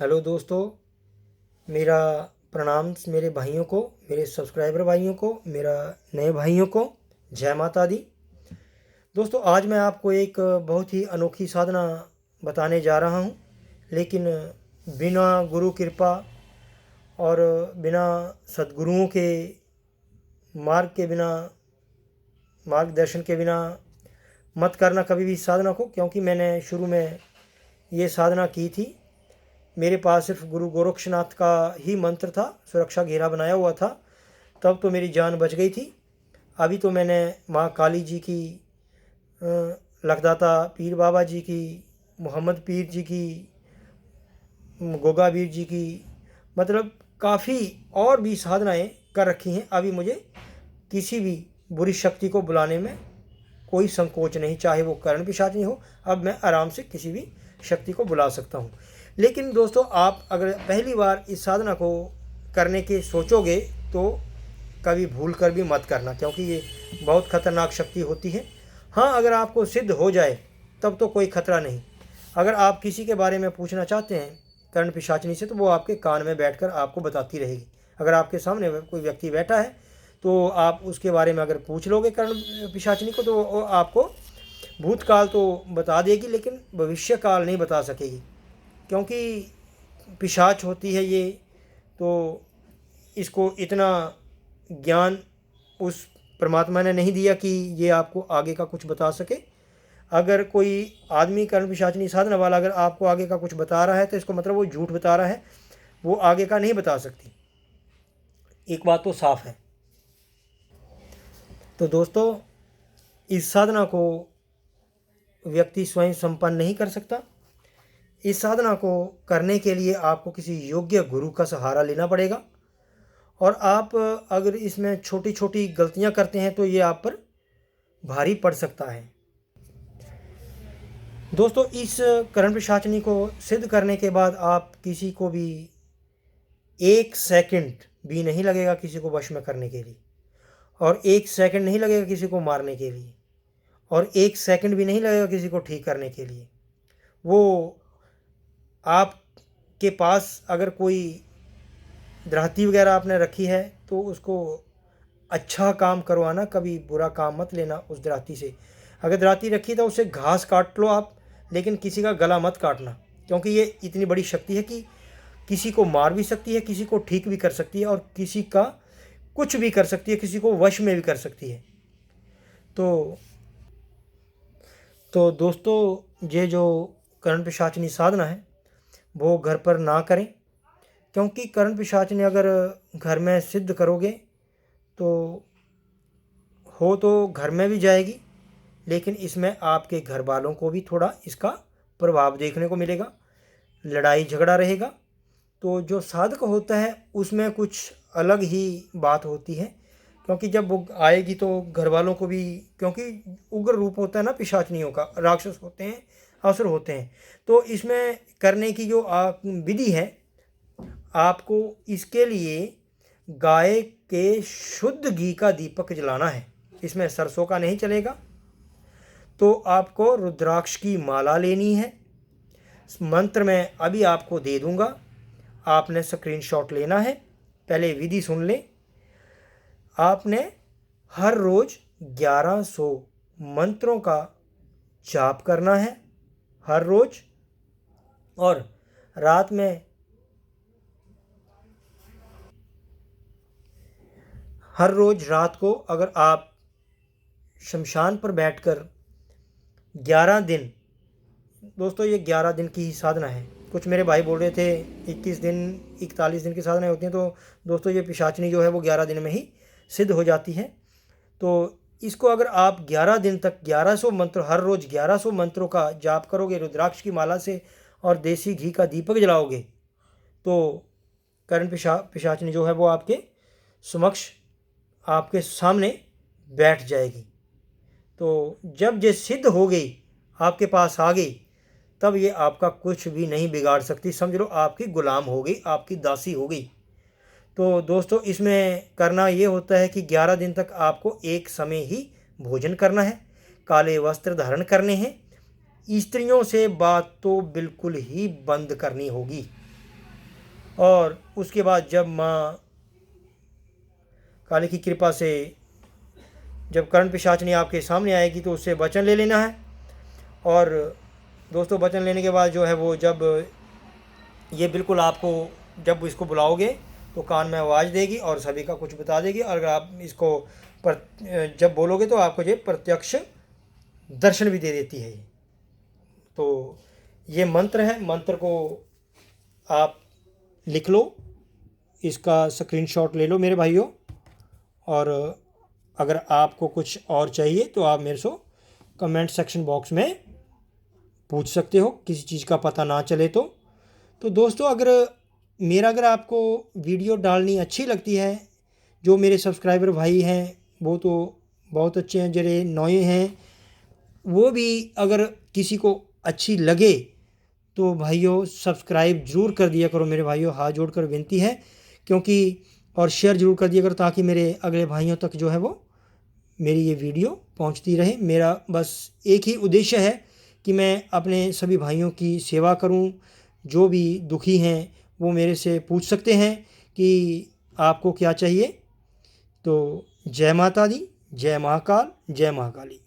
Hello दोस्तों, मेरा प्रणाम मेरे भाइयों को, मेरे सब्सक्राइबर भाइयों को, मेरा नए भाइयों को। जय माता दी। दोस्तों, आज मैं आपको एक बहुत ही अनोखी साधना बताने जा रहा हूँ, लेकिन बिना गुरु कृपा और बिना सद्गुरुओं के मार्ग के बिना, मार्गदर्शन के बिना मत करना कभी भी इस साधना को। क्योंकि मैंने शुरू में ये साधना की थी, मेरे पास सिर्फ गुरु गोरक्षनाथ का ही मंत्र था, सुरक्षा घेरा बनाया हुआ था, तब तो मेरी जान बच गई थी। अभी तो मैंने माँ काली जी की, लखदाता पीर बाबा जी की, मोहम्मद पीर जी की, गोगा वीर जी की, मतलब काफ़ी और भी साधनाएं कर रखी हैं। अभी मुझे किसी भी बुरी शक्ति को बुलाने में कोई संकोच नहीं, चाहे वो करण पिशाचनी हो। अब मैं आराम से किसी भी शक्ति को बुला सकता हूँ। लेकिन दोस्तों, आप अगर पहली बार इस साधना को करने के सोचोगे तो कभी भूल कर भी मत करना, क्योंकि ये बहुत खतरनाक शक्ति होती है। हाँ, अगर आपको सिद्ध हो जाए तब तो कोई खतरा नहीं। अगर आप किसी के बारे में पूछना चाहते हैं कर्ण पिशाचनी से, तो वो आपके कान में बैठकर आपको बताती रहेगी। अगर आपके सामने कोई व्यक्ति बैठा है तो आप उसके बारे में अगर पूछ लोगे कर्ण पिशाचनी को, तो वो आपको भूतकाल तो बता देगी, लेकिन भविष्य काल नहीं बता सकेगी, क्योंकि पिशाच होती है ये। तो इसको इतना ज्ञान उस परमात्मा ने नहीं दिया कि ये आपको आगे का कुछ बता सके। अगर कोई आदमी कर्ण पिशाचनी साधना वाला अगर आपको आगे का कुछ बता रहा है तो इसको मतलब वो झूठ बता रहा है, वो आगे का नहीं बता सकती। एक बात तो साफ है। तो दोस्तों, इस साधना को व्यक्ति स्वयं संपन्न नहीं कर सकता। इस साधना को करने के लिए आपको किसी योग्य गुरु का सहारा लेना पड़ेगा, और आप अगर इसमें छोटी छोटी गलतियां करते हैं तो ये आप पर भारी पड़ सकता है। दोस्तों, इस करण पिशाचनी को सिद्ध करने के बाद आप किसी को भी 1 सेकंड भी नहीं लगेगा किसी को वश में करने के लिए, और 1 सेकंड नहीं लगेगा किसी को मारने के लिए, और 1 सेकंड भी नहीं लगेगा किसी को ठीक करने के लिए। वो आपके पास अगर कोई दराहती वगैरह आपने रखी है तो उसको अच्छा काम करवाना, कभी बुरा काम मत लेना उस दराहती से। अगर दराहती रखी तो उससे घास काट लो आप, लेकिन किसी का गला मत काटना, क्योंकि ये इतनी बड़ी शक्ति है कि किसी को मार भी सकती है, किसी को ठीक भी कर सकती है, और किसी का कुछ भी कर सकती है, किसी को वश में भी कर सकती है। तो दोस्तों, ये जो करण पिशाचनी साधना है वो घर पर ना करें, क्योंकि करण पिशाचनी अगर घर में सिद्ध करोगे तो हो तो घर में भी जाएगी, लेकिन इसमें आपके घर वालों को भी थोड़ा इसका प्रभाव देखने को मिलेगा, लड़ाई झगड़ा रहेगा। तो जो साधक होता है उसमें कुछ अलग ही बात होती है, क्योंकि जब वो आएगी तो घर वालों को भी, क्योंकि उग्र रूप होता है ना पिशाचनियों का, राक्षस होते हैं, असुर होते हैं। तो इसमें करने की जो विधि है, आपको इसके लिए गाय के शुद्ध घी का दीपक जलाना है। इसमें सरसों का नहीं चलेगा। तो आपको रुद्राक्ष की माला लेनी है। मंत्र मैं अभी आपको दे दूंगा, आपने स्क्रीनशॉट लेना है। पहले विधि सुन लें। आपने हर रोज 1100 मंत्रों का जाप करना है हर रोज, और रात में हर रोज रात को अगर आप शमशान पर बैठकर 11 दिन, दोस्तों ये 11 दिन की ही साधना है। कुछ मेरे भाई बोल रहे थे 21 दिन 41 दिन की साधनाएं होती हैं, तो दोस्तों ये पिशाचनी जो है वो 11 दिन में ही सिद्ध हो जाती है। तो इसको अगर आप 11 दिन तक 1100 मंत्र, हर रोज़ 1100 मंत्रों का जाप करोगे रुद्राक्ष की माला से, और देसी घी का दीपक जलाओगे, तो करण पिशाचनी जो है वो आपके समक्ष, आपके सामने बैठ जाएगी। तो जब ये सिद्ध हो गई, आपके पास आ गई, तब ये आपका कुछ भी नहीं बिगाड़ सकती। समझ लो आपकी गुलाम हो गई, आपकी दासी हो गई। तो दोस्तों, इसमें करना ये होता है कि 11 दिन तक आपको एक समय ही भोजन करना है, काले वस्त्र धारण करने हैं, स्त्रियों से बात तो बिल्कुल ही बंद करनी होगी। और उसके बाद जब माँ काली की कृपा से जब कर्ण पिशाचनी आपके सामने आएगी तो उससे वचन ले लेना है। और दोस्तों वचन लेने के बाद जो है वो जब ये बिल्कुल आपको जब इसको बुलाओगे तो कान में आवाज़ देगी और सभी का कुछ बता देगी। और अगर आप इसको जब बोलोगे तो आपको ये प्रत्यक्ष दर्शन भी दे देती है। तो ये मंत्र है, मंत्र को आप लिख लो, इसका स्क्रीनशॉट ले लो मेरे भाइयों। और अगर आपको कुछ और चाहिए तो आप मेरे से कमेंट सेक्शन बॉक्स में पूछ सकते हो, किसी चीज़ का पता ना चले तो दोस्तों अगर आपको वीडियो डालनी अच्छी लगती है, जो मेरे सब्सक्राइबर भाई हैं वो तो बहुत अच्छे हैं, जरे नए हैं, वो भी अगर किसी को अच्छी लगे तो भाइयों सब्सक्राइब ज़रूर कर दिया करो मेरे भाइयों, हाथ जोड़कर विनती है। क्योंकि और शेयर ज़रूर कर दिया करो ताकि मेरे अगले भाइयों तक जो है वो मेरी ये वीडियो पहुंचती रहे। मेरा बस एक ही उद्देश्य है कि मैं अपने सभी भाइयों की सेवा करूं। जो भी दुखी हैं वो मेरे से पूछ सकते हैं कि आपको क्या चाहिए। तो जय माता दी, जय महाकाल, जय महाकाली।